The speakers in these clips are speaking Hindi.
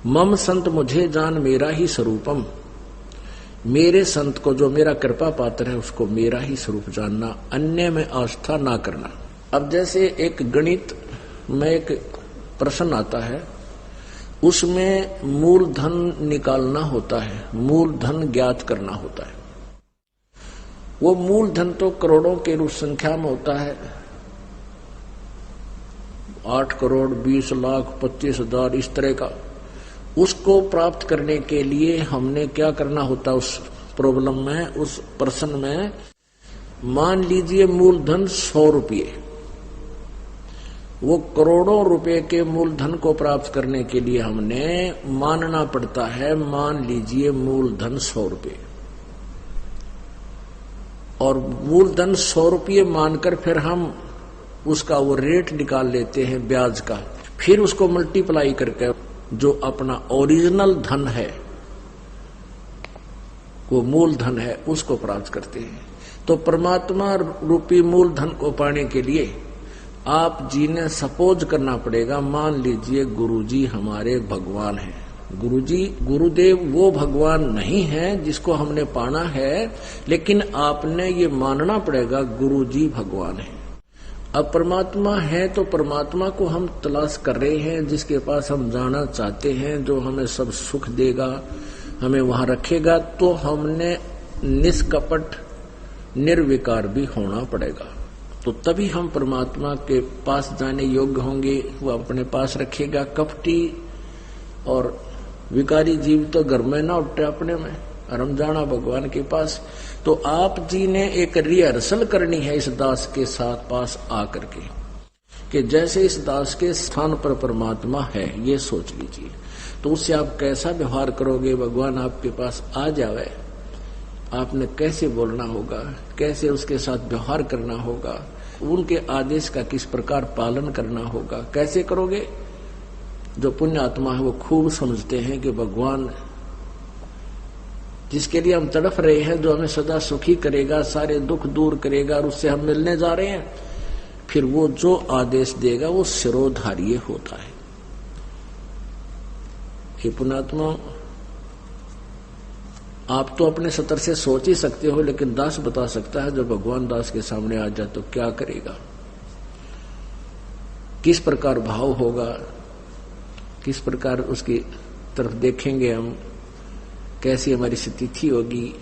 मम संत मुझे जान मेरा ही स्वरूपम, मेरे संत को जो मेरा कृपा पात्र है उसको मेरा ही स्वरूप जानना, अन्य में आस्था ना करना। अब जैसे एक गणित में एक प्रश्न आता है, उसमें मूलधन निकालना होता है, मूलधन ज्ञात करना होता है। वो मूलधन तो करोड़ों के रूप संख्या में होता है, 8 करोड़ 20 लाख 25,000 इस तरह का। उसको प्राप्त करने के लिए हमने क्या करना होता है उस प्रॉब्लम में, उस प्रश्न में, मान लीजिए मूलधन 100 रुपये, वो करोड़ों रुपए के मूलधन को प्राप्त करने के लिए हमने मानना पड़ता है, मान लीजिए मूलधन 100 रुपये, और मूलधन 100 रुपये मानकर फिर हम उसका वो रेट निकाल लेते हैं ब्याज का, फिर उसको मल्टीप्लाई करके जो अपना ओरिजिनल धन है, वो मूलधन है, उसको प्राप्त करते हैं। तो परमात्मा रूपी मूलधन को पाने के लिए आप जी ने सपोज करना पड़ेगा, मान लीजिए गुरुजी हमारे भगवान हैं। गुरुजी गुरुदेव वो भगवान नहीं है जिसको हमने पाना है, लेकिन आपने ये मानना पड़ेगा गुरुजी भगवान है। अब परमात्मा है तो परमात्मा को हम तलाश कर रहे हैं, जिसके पास हम जाना चाहते हैं, जो हमें सब सुख देगा, हमें वहां रखेगा, तो हमने निष्कपट निर्विकार भी होना पड़ेगा। तो तभी हम परमात्मा के पास जाने योग्य होंगे, वो अपने पास रखेगा। कपटी और विकारी जीव तो घर में ना उठे अपने में, और हम जाना भगवान के पास। तो आप जी ने एक रिहर्सल करनी है इस दास के साथ पास आकर के, कि जैसे इस दास के स्थान पर परमात्मा है, ये सोच लीजिए। तो उससे आप कैसा व्यवहार करोगे, भगवान आपके पास आ जावे, आपने कैसे बोलना होगा, कैसे उसके साथ व्यवहार करना होगा, उनके आदेश का किस प्रकार पालन करना होगा, कैसे करोगे। जो पुण्य आत्मा है वो खूब समझते हैं कि भगवान जिसके लिए हम तड़फ रहे हैं, जो हमें सदा सुखी करेगा, सारे दुख दूर करेगा, और उससे हम मिलने जा रहे हैं, फिर वो जो आदेश देगा वो शिरोधार्य होता है। हे पुण्यात्मा, आप तो अपने सतर से सोच ही सकते हो, लेकिन दास बता सकता है, जब भगवान दास के सामने आ जाए तो क्या करेगा, किस प्रकार भाव होगा, किस प्रकार उसकी तरफ देखेंगे हम, कैसी हमारी स्थिति होगी।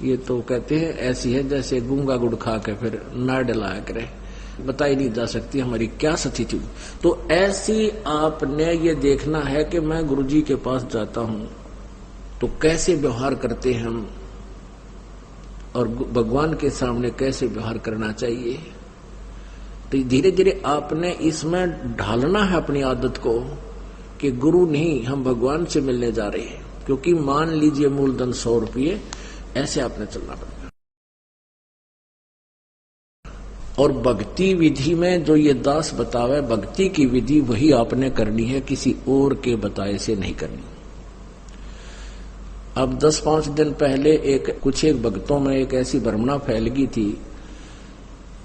ये तो कहते हैं ऐसी है जैसे गूंगा गुड़ खा के फिर ना डलाया करे, बताई नहीं जा सकती हमारी क्या स्थिति। तो ऐसी आपने ये देखना है कि मैं गुरुजी के पास जाता हूं तो कैसे व्यवहार करते हैं हम, और भगवान के सामने कैसे व्यवहार करना चाहिए। तो धीरे धीरे आपने इसमें ढालना है अपनी आदत को कि गुरु नहीं, हम भगवान से मिलने जा रहे हैं। क्योंकि मान लीजिए मूलधन 100 रुपये, ऐसे आपने चलना पड़ेगा। और भक्ति विधि में जो ये दास बतावे, भक्ति की विधि वही आपने करनी है, किसी और के बताए से नहीं करनी। अब 10-5 दिन पहले एक भक्तों में एक ऐसी भ्रमणा फैल गई थी।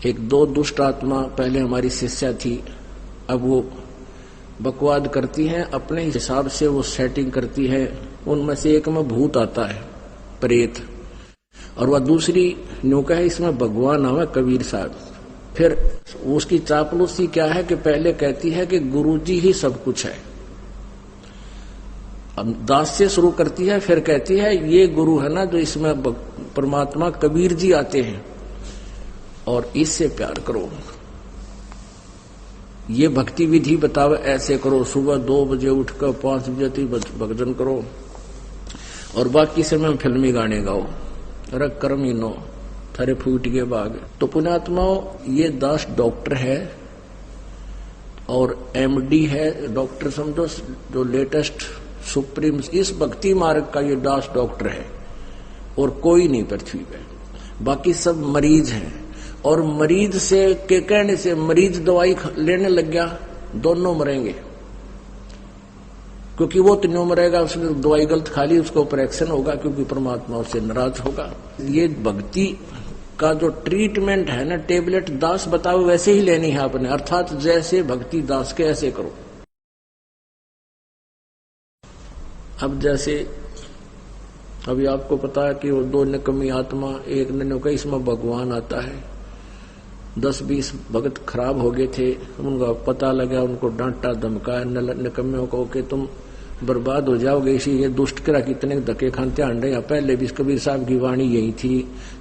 एक 2 दुष्ट आत्मा पहले हमारी शिष्या थी, अब वो बकवाद करती हैं, अपने हिसाब से वो सेटिंग करती है। उनमें से एक में भूत आता है, प्रेत, और वह दूसरी न्यूका है इसमें भगवान आवे कबीर साहब। फिर उसकी चापलूसी क्या है कि पहले कहती है कि गुरुजी ही सब कुछ है, अब दास से शुरू करती है, फिर कहती है ये गुरु है ना जो इसमें परमात्मा कबीर जी आते हैं और इससे प्यार करो। ये भक्ति विधि बतावे, ऐसे करो, सुबह 2 बजे उठकर 5 बजे तक भजन करो, और बाकी समय में फिल्मी गाने गाओ, रख कर्मीनो थारे फूट के बाग। तो पुण्यात्माओं, ये दास डॉक्टर है और एमडी है, डॉक्टर समझो, जो लेटेस्ट सुप्रीम इस भक्ति मार्ग का ये दास डॉक्टर है, और कोई नहीं पृथ्वी पे, बाकी सब मरीज हैं। और मरीज से के कहने से मरीज दवाई लेने लग गया, दोनों मरेंगे, क्योंकि वो तो न्यू मरेगा, उसने दवाई गलत खा ली, उसको ऑपरेशन होगा, क्योंकि परमात्मा उससे नाराज होगा। ये भक्ति का जो ट्रीटमेंट है ना, टेबलेट दास बताओ वैसे ही लेनी है आपने, अर्थात जैसे भक्ति दास के ऐसे करो। अब जैसे अभी आपको पता है कि वो दो निकम्मी आत्मा, एक ने कहा इसमें भगवान आता है, 10-20 भगत खराब हो गए थे, उनका पता लगा, उनको डांटा धमकाया निकम्मियों को कि तुम बर्बाद हो जाओगे, इसी ये दुष्ट करा कितने धक्के खाते आंडे। या पहले भी कबीर साहब की वाणी यही थी,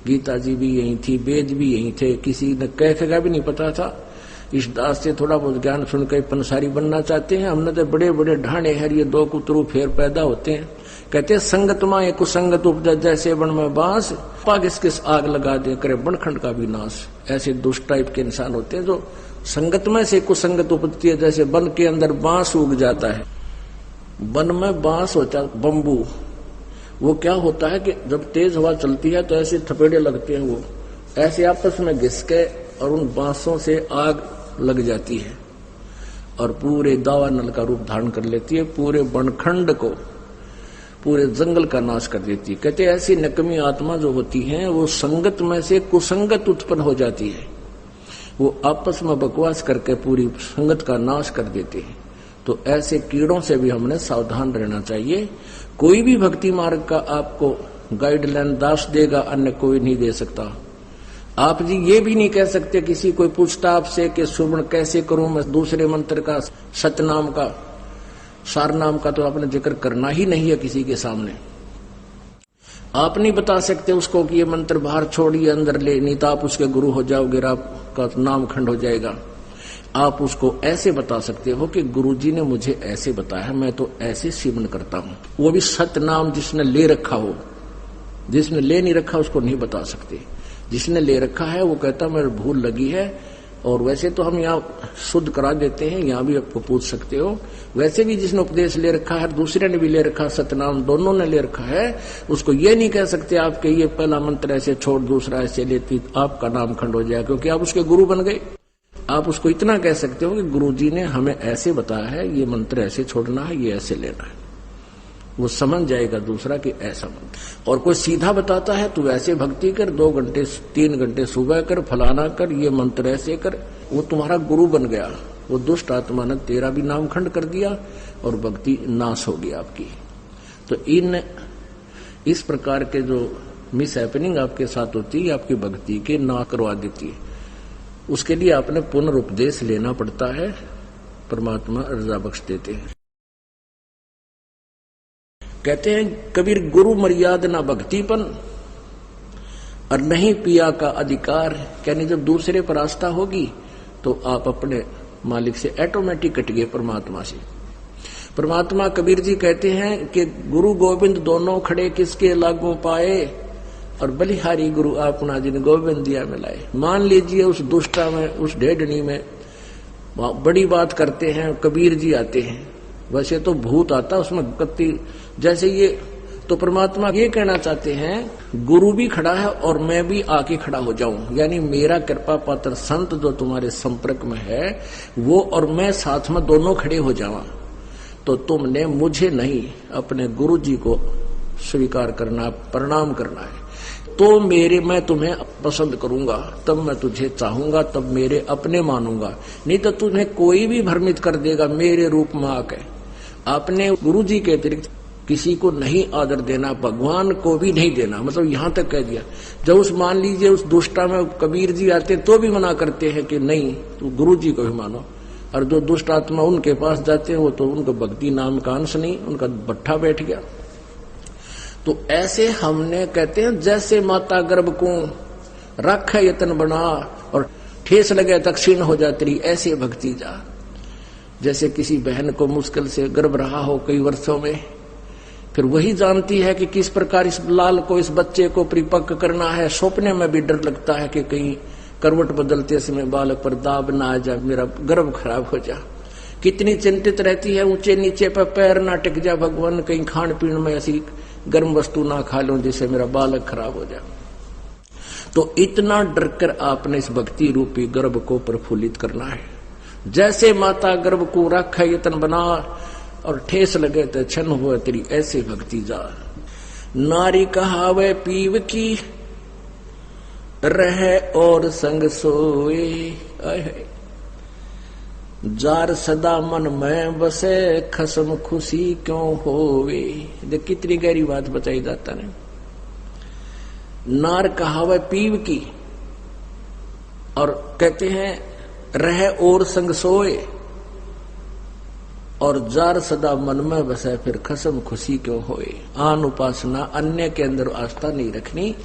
गीता जी भी यही थी, वेद भी यही थे, किसी ने कह का भी नहीं पता था। इस दास से थोड़ा बहुत ज्ञान सुनकर पंसारी बनना चाहते हैं। हमने तो बड़े बड़े ढाणे हैं, ये दो कुतरू फेर पैदा होते हैं। कहते हैं संगत माए कुसंगत उपजा, जैसे बन में बांस, पाग किस आग लगा दे करे बनखंड का भी नाश। ऐसे दुष्ट टाइप के इंसान होते हैं जो संगत में से कुसंगत उपजती है। जैसे वन के अंदर बांस उग जाता है, वन में बांस होता है बम्बू, वो क्या होता है कि जब तेज हवा चलती है तो ऐसे थपेड़े लगते हैं, वो ऐसे आपस में घिस के और उन बांसों से आग लग जाती है और पूरे दावा नल का रूप धारण कर लेती है, पूरे बनखंड को, पूरे जंगल का नाश कर देती है। कहते ऐसी नकमी आत्मा जो होती है वो संगत में से कुसंगत उत्पन्न हो जाती है, वो आपस में बकवास करके पूरी संगत का नाश कर देते हैं। तो ऐसे कीड़ों से भी हमने सावधान रहना चाहिए। कोई भी भक्ति मार्ग का आपको गाइडलाइन दास देगा, अन्य कोई नहीं दे सकता। आप जी ये भी नहीं कह सकते, किसी कोई पूछता आपसे कि सुमन कैसे करूं मैं, दूसरे मंत्र का सतनाम का सार नाम का तो आपने जिक्र करना ही नहीं है किसी के सामने। आप नहीं बता सकते उसको कि ये मंत्र बाहर छोड़िए अंदर ले, नहीं तो आप उसके गुरु हो जाओगे, आपका नाम खंड हो जाएगा। आप उसको ऐसे बता सकते हो कि गुरुजी ने मुझे ऐसे बताया, मैं तो ऐसे सिमरन करता हूं। वो भी सतनाम जिसने ले रखा हो, जिसने ले नहीं रखा उसको नहीं बता सकते। जिसने ले रखा है वो कहता मेरे भूल लगी है। और वैसे तो हम यहाँ शुद्ध करा देते हैं, यहाँ भी आपको पूछ सकते हो। वैसे भी जिसने उपदेश ले रखा है, दूसरे ने भी ले रखा, सतनाम दोनों ने ले रखा है, उसको ये नहीं कह सकते आप कि ये पहला मंत्र ऐसे छोड़ दूसरा ऐसे लेती, आपका नाम खंड हो जाए, क्योंकि आप उसके गुरु बन गए। आप उसको इतना कह सकते हो कि गुरुजी ने हमें ऐसे बताया है, ये मंत्र ऐसे छोड़ना है, ये ऐसे लेना है, वो समझ जाएगा दूसरा कि ऐसा मंत्र। और कोई सीधा बताता है तो ऐसे भक्ति कर, 2 घंटे 3 घंटे सुबह कर, फलाना कर, ये मंत्र ऐसे कर, वो तुम्हारा गुरु बन गया। वो दुष्ट आत्मा ने तेरा भी नाम खंड कर दिया और भक्ति नाश होगी आपकी। तो इस प्रकार के जो मिस हैपनिंग आपके साथ होती है, आपकी भक्ति के ना करवा देती है। उसके लिए आपने पुनरुपदेश लेना पड़ता है, परमात्मा रजा बख्श देते हैं। कहते हैं कबीर गुरु मर्यादा ना भक्तिपन और नहीं पिया का अधिकार। यानी जब दूसरे पर आस्था होगी तो आप अपने मालिक से ऑटोमेटिक कट गए परमात्मा से। परमात्मा कबीर जी कहते हैं कि गुरु गोविंद दोनों खड़े किसके लागू पाए, और बलिहारी गुरु आपना जिन गोविंद दिया मिलाए। मान लीजिए उस दुष्टा में, उस ढेडनी में बड़ी बात करते हैं, कबीर जी आते हैं, वैसे तो भूत आता उसमें कत्ती जैसे ये। तो परमात्मा ये कहना चाहते हैं गुरु भी खड़ा है और मैं भी आके खड़ा हो जाऊं, यानी मेरा कृपा पात्र संत जो तुम्हारे संपर्क में है वो और मैं साथ में दोनों खड़े हो जावा। तो तुमने मुझे नहीं अपने गुरु जी को स्वीकार करना, प्रणाम करना है। तो मैं तुम्हें पसंद करूंगा, तब मैं तुझे चाहूंगा, तब मेरे अपने मानूंगा। नहीं तो तुम्हें कोई भी भ्रमित कर देगा मेरे रूप में आके। आपने गुरु जी के अतिरिक्त किसी को नहीं आदर देना, भगवान को भी नहीं देना, मतलब यहां तक कह दिया। जब उस मान लीजिए उस दुष्टा में कबीर जी आते तो भी मना करते हैं कि नहीं तो गुरु जी को भी मानो, और जो दुष्ट आत्मा उनके पास जाते हैं वो तो उनको भक्ति नाम का अंश नहीं, उनका भट्ठा बैठ गया। तो ऐसे हमने कहते हैं जैसे माता गर्भ को रख यतन बना और ठेस लगे दक्षिण हो जाती रही, ऐसे भक्ति जा। जैसे किसी बहन को मुश्किल से गर्भ रहा हो कई वर्षों में, फिर वही जानती है कि किस प्रकार इस लाल को, इस बच्चे को परिपक्व करना है। सपने में भी डर लगता है कि कहीं करवट बदलते समय बालक पर दाब ना आ जाए, मेरा गर्भ खराब हो जा। कितनी चिंतित रहती है, ऊंचे नीचे पर पैर ना टिक जा, भगवान कहीं खान पीन में ऐसी गर्म वस्तु ना खा लूं जिससे मेरा बालक खराब हो जाए। तो इतना डर कर आपने इस भक्ति रूपी गर्भ को प्रफुल्लित करना है। जैसे माता गर्भ को रख यतन बना और ठेस लगे तो छन हुआ तेरी, ऐसे भक्ति जा। नारी कहावे पीव की रहे और संग सोए। जार सदा मन में बसे खसम खुशी क्यों होवे। देख कितनी गहरी बात बताई जाता ने। नार कहावे पीव की, और कहते हैं रह और संग सोए, और जार सदा मन में बसे फिर खसम खुशी क्यों होए। आन उपासना, अन्य के अंदर आस्था नहीं रखनी।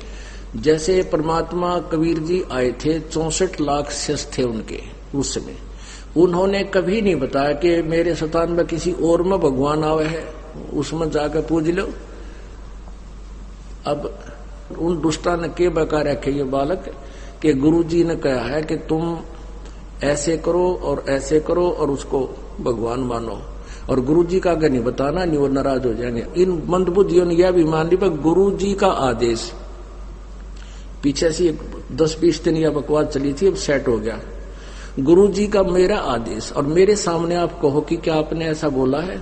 जैसे परमात्मा कबीर जी आए थे, 64 लाख शिष्य थे उनके उस समय, उन्होंने कभी नहीं बताया कि मेरे स्थान में किसी और में भगवान आवे है, उसमें जाकर पूज लो। अब उन दुष्टा ने के बका रखे ये बालक कि गुरुजी ने कहा है कि तुम ऐसे करो और ऐसे करो और उसको भगवान मानो, और गुरुजी का अगर नहीं बताना नहीं वो नाराज हो जाएंगे। इन मंदबुद्धियों ने यह भी मान ली पर गुरुजी का आदेश, पीछे से 10-20 दिन यह बकवास चली थी, अब सेट हो गया। गुरुजी का मेरा आदेश, और मेरे सामने आप कहो कि क्या आपने ऐसा बोला है,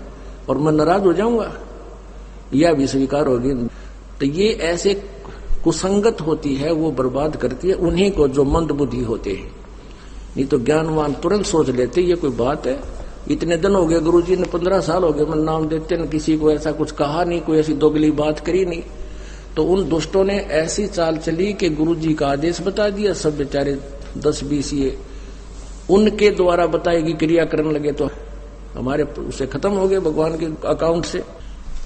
और मैं नाराज हो जाऊंगा, यह भी स्वीकार होगी। तो ये ऐसे कुसंगत होती है, वो बर्बाद करती है उन्हीं को जो मंद बुद्धि होते हैं। नहीं तो ज्ञानवान तुरंत सोच लेते ये कोई बात है, इतने दिन हो गए गुरुजी ने 15 साल हो गए मैं नाम देते न, किसी को ऐसा कुछ कहा नहीं, कोई ऐसी दोगली बात करी नहीं। तो उन दुष्टों ने ऐसी चाल चली कि गुरुजी का आदेश बता दिया, सब बेचारे 10-20 ये उनके द्वारा बताएगी क्रिया करने लगे, तो हमारे उसे खत्म हो गए भगवान के अकाउंट से।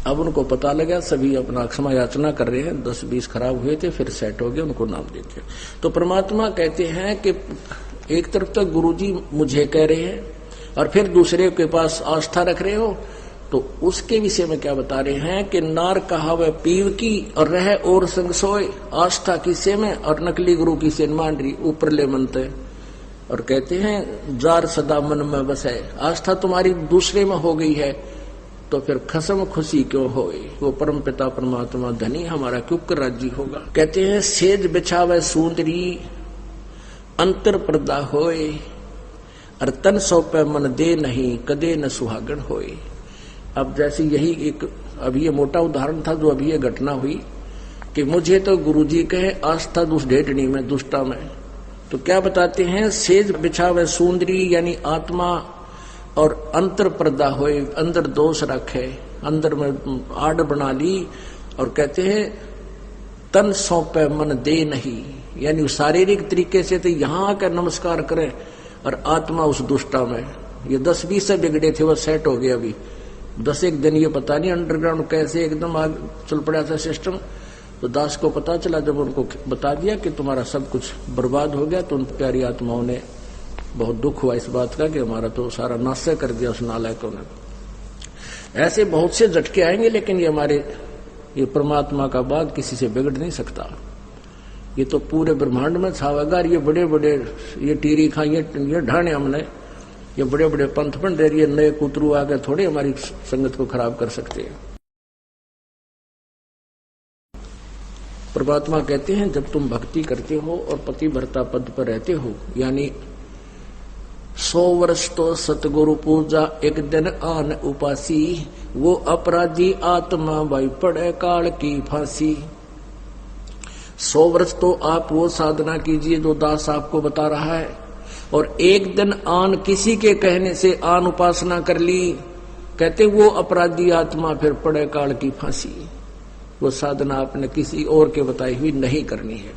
अब उनको पता लगा, सभी अपना क्षमा याचना कर रहे हैं, 10-20 खराब हुए थे फिर सेट हो गए, उनको नाम देते। तो परमात्मा कहते हैं कि एक तरफ तक गुरुजी मुझे कह रहे हैं और फिर दूसरे के पास आस्था रख रहे हो, तो उसके विषय में क्या बता रहे हैं कि नार कहावे पीव की, और रह और संग सोए। आस्था किसे में और नकली गुरु की से मान रही, ऊपर ले मनते। और कहते हैं जार सदा मन में बसे, आस्था तुम्हारी दूसरे में हो गई है तो फिर खसम खुशी क्यों होए। वो परम पिता परमात्मा धनी हमारा क्यों कर राजी होगा। कहते हैं सेज बिछावे सुंदरी अंतर पर्दा होए, और तन सौंपे मन दे नहीं कदे न सुहागन होए। अब जैसे यही एक अभी ये मोटा उदाहरण था जो अभी ये घटना हुई कि मुझे तो गुरुजी कहे आस्था दुष्ट ढेटनी में दुष्टा में, तो क्या बताते हैं सेज बिछावे सुंदरी यानी आत्मा, और अंतर पर्दा होए अंदर दोष रखे, अंदर में आड़ बना ली। और कहते हैं तन सौंपे मन दे नहीं, यानी शारीरिक तरीके से तो यहाँ आकर नमस्कार करें, और आत्मा उस दुष्टा में। ये 10-20 से बिगड़े थे वो सेट हो गए अभी 10-1 दिन, ये पता नहीं अंडरग्राउंड कैसे एकदम आग चल पड़ा था सिस्टम। तो दास को पता चला, जब उनको बता दिया कि तुम्हारा सब कुछ बर्बाद हो गया, तो उन प्यारी आत्माओं ने बहुत दुख हुआ इस बात का कि हमारा तो सारा नाश कर दिया उस नालायकों ने। ऐसे बहुत से झटके आएंगे, लेकिन ये हमारे ये परमात्मा का बात किसी से बिगड़ नहीं सकता। ये तो पूरे ब्रह्मांड में छावेगा। ये बड़े बड़े ये टीरी खा ये ढाने हमने, ये बड़े बड़े पंथ बन रहे, नए कुतरू आके थोड़े हमारी संगत को खराब कर सकते हैं। परमात्मा कहते हैं जब तुम भक्ति करते हो और पतिव्रता पद पर रहते हो, यानी 100 वर्ष तो सतगुरु पूजा एक दिन आन उपासी, वो अपराधी आत्मा भाई पड़े काल की फांसी। 100 वर्ष तो आप वो साधना कीजिए जो दास आपको बता रहा है, और एक दिन आन किसी के कहने से आन उपासना कर ली, कहते वो अपराधी आत्मा फिर पड़े काल की फांसी। वो साधना आपने किसी और के बताई हुई नहीं करनी है।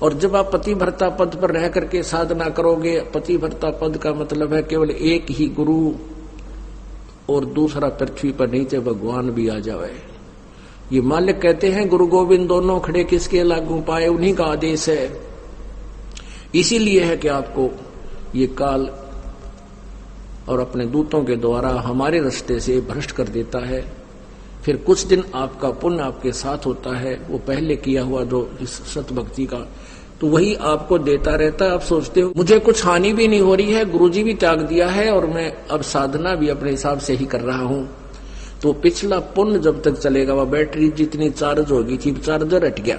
और जब आप पतिव्रता पद पर रह करके साधना करोगे, पतिव्रता पद का मतलब है केवल एक ही गुरु और दूसरा पृथ्वी पर नीचे भगवान भी आ जाए। ये मालिक कहते हैं गुरु गोविंद दोनों खड़े किसके लागू पाए, उन्हीं का आदेश है। इसीलिए है कि आपको ये काल और अपने दूतों के द्वारा हमारे रास्ते से भ्रष्ट कर देता है। फिर कुछ दिन आपका पुण्य आपके साथ होता है, वो पहले किया हुआ जो इस सत भक्ति का, तो वही आपको देता रहता है। आप सोचते हो मुझे कुछ हानि भी नहीं हो रही है, गुरुजी भी त्याग दिया है और मैं अब साधना भी अपने हिसाब से ही कर रहा हूं, तो पिछला पुण्य जब तक चलेगा, वह बैटरी जितनी चार्ज होगी थी, चार्जर हट गया।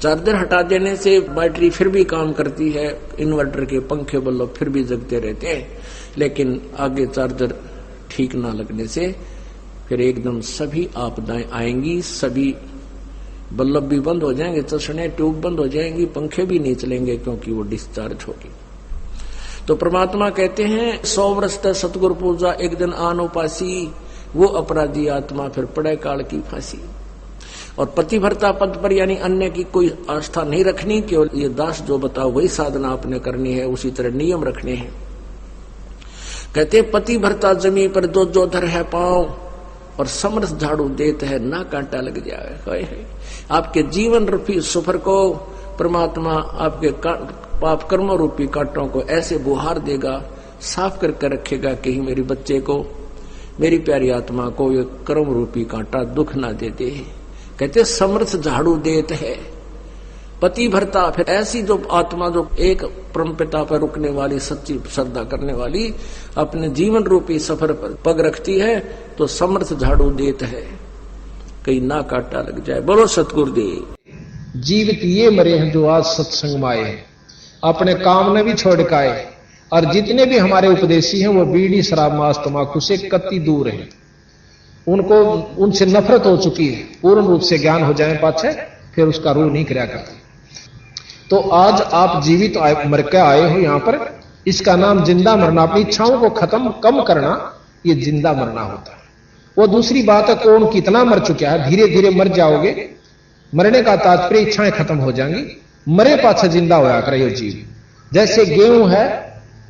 चार्जर हटा देने से बैटरी फिर भी काम करती है, इन्वर्टर के पंखे बल्ब फिर भी जगते रहते हैं, लेकिन आगे चार्जर ठीक ना लगने से फिर एकदम सभी आपदाएं आएंगी, सभी बल्ब भी बंद हो जाएंगे, चश्मे ट्यूब बंद हो जाएंगी, पंखे भी नहीं चलेंगे क्योंकि वो डिस्चार्ज होगी। तो परमात्मा कहते हैं 100 वर्ष तक सतगुरु पूजा एक दिन आन उपासी, वो अपराधी आत्मा फिर पड़े काल की फांसी। और पतिव्रता पद पर यानी अन्य की कोई आस्था नहीं रखनी, केवल ये दास जो बताओ वही साधना आपने करनी है, उसी तरह नियम रखने हैं। कहते पतिव्रता जमी पर दो जो धर है पांव, और समरस झाड़ू देते है ना कांटा लग जाए। आपके जीवन रूपी सफर को परमात्मा आपके पाप कर्म रूपी कांटों को ऐसे बुहार देगा, साफ करके रखेगा, कहीं मेरे बच्चे को, मेरी प्यारी आत्मा को ये कर्म रूपी कांटा दुख ना दे दे। कहते समर्थ झाड़ू देते है पति भरता। फिर ऐसी जो आत्मा जो एक परम पिता पर रुकने वाली, सच्ची श्रद्धा करने वाली, अपने जीवन रूपी सफर पर पग रखती है, तो समर्थ झाड़ू देते है, कहीं ना कांटा लग जाए। बोलो सतगुरुदेव। जीवित ये मरे हैं जो आज सत्संग में आए हैं, अपने काम ने भी छोड़ के आए, और जितने भी हमारे उपदेशी हैं वो बीड़ी शराब मांस तंबाकू से कति दूर हैं। उनको उनसे नफरत हो चुकी है, पूर्ण रूप से ज्ञान हो जाए पाछे फिर उसका रूह नहीं किया करते। तो आज आप जीवित मर के आए हो यहाँ पर, इसका नाम जिंदा मरना, अपनी इच्छाओं को खत्म कम करना, ये जिंदा मरना होता है। वो दूसरी बात है कौन कितना मर चुका है, धीरे धीरे मर जाओगे। मरने का तात्पर्य इच्छाएं खत्म हो जाएंगी, मरे पाछे जिंदा होया करे जीव। जैसे गेहूं है,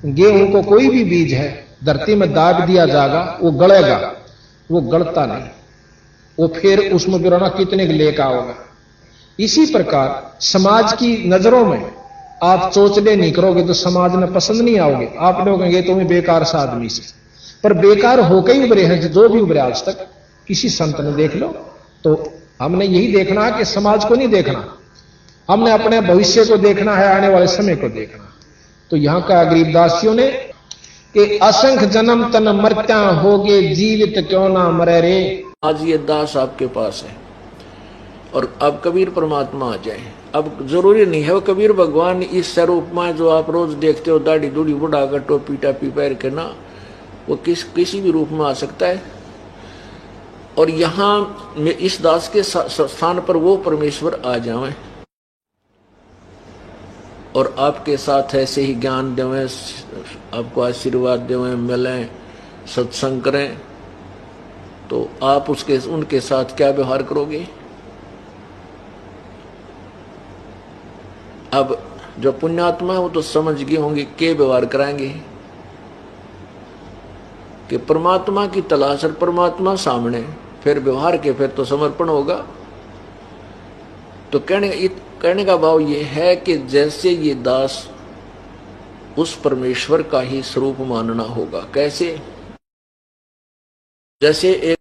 गेहूं को कोई भी बीज है धरती में दाब दिया जाएगा, वो गलेगा, वो गलता नहीं, वो फिर उसमें गिराना कितने लेकर आओगा। इसी प्रकार समाज की नजरों में आप चोचले नहीं करोगे तो समाज में पसंद नहीं आओगे। आप लोग कहेंगे तुम्हें बेकार सा आदमी से, पर बेकार होकर ही उभरे हैं जो भी उभरे आज तक। किसी संत ने देख लो, तो हमने यही देखना है कि समाज को नहीं देखना, हमने अपने भविष्य को देखना है, आने वाले समय को देखना। तो यहां का गरीबदासियों ने कि असंख्य जन्म तन मरत्या होगे, जीवित क्यों ना मरे रे। आज ये दास आपके पास है, और अब कबीर परमात्मा आ जाए। अब जरूरी नहीं है वो कबीर भगवान इस स्वरूप में जो आप रोज देखते हो, दाढ़ी दूढ़ी बुढ़ा कर टोपी टापी पैर के ना, वो किसी भी रूप में आ सकता है। और यहाँ इस दास के स्थान पर वो परमेश्वर आ जाए और आपके साथ ऐसे ही ज्ञान देवें, आपको आशीर्वाद देवें, मिलें, सत्संग करें, तो आप उनके साथ क्या व्यवहार करोगे। अब जो पुण्यात्मा है वो तो समझ गए होंगे के व्यवहार कराएंगे कि परमात्मा की तलाश और परमात्मा सामने, फिर व्यवहार के फिर तो समर्पण होगा। तो कहने का भाव ये है कि जैसे ये दास उस परमेश्वर का ही स्वरूप मानना होगा। कैसे? जैसे एक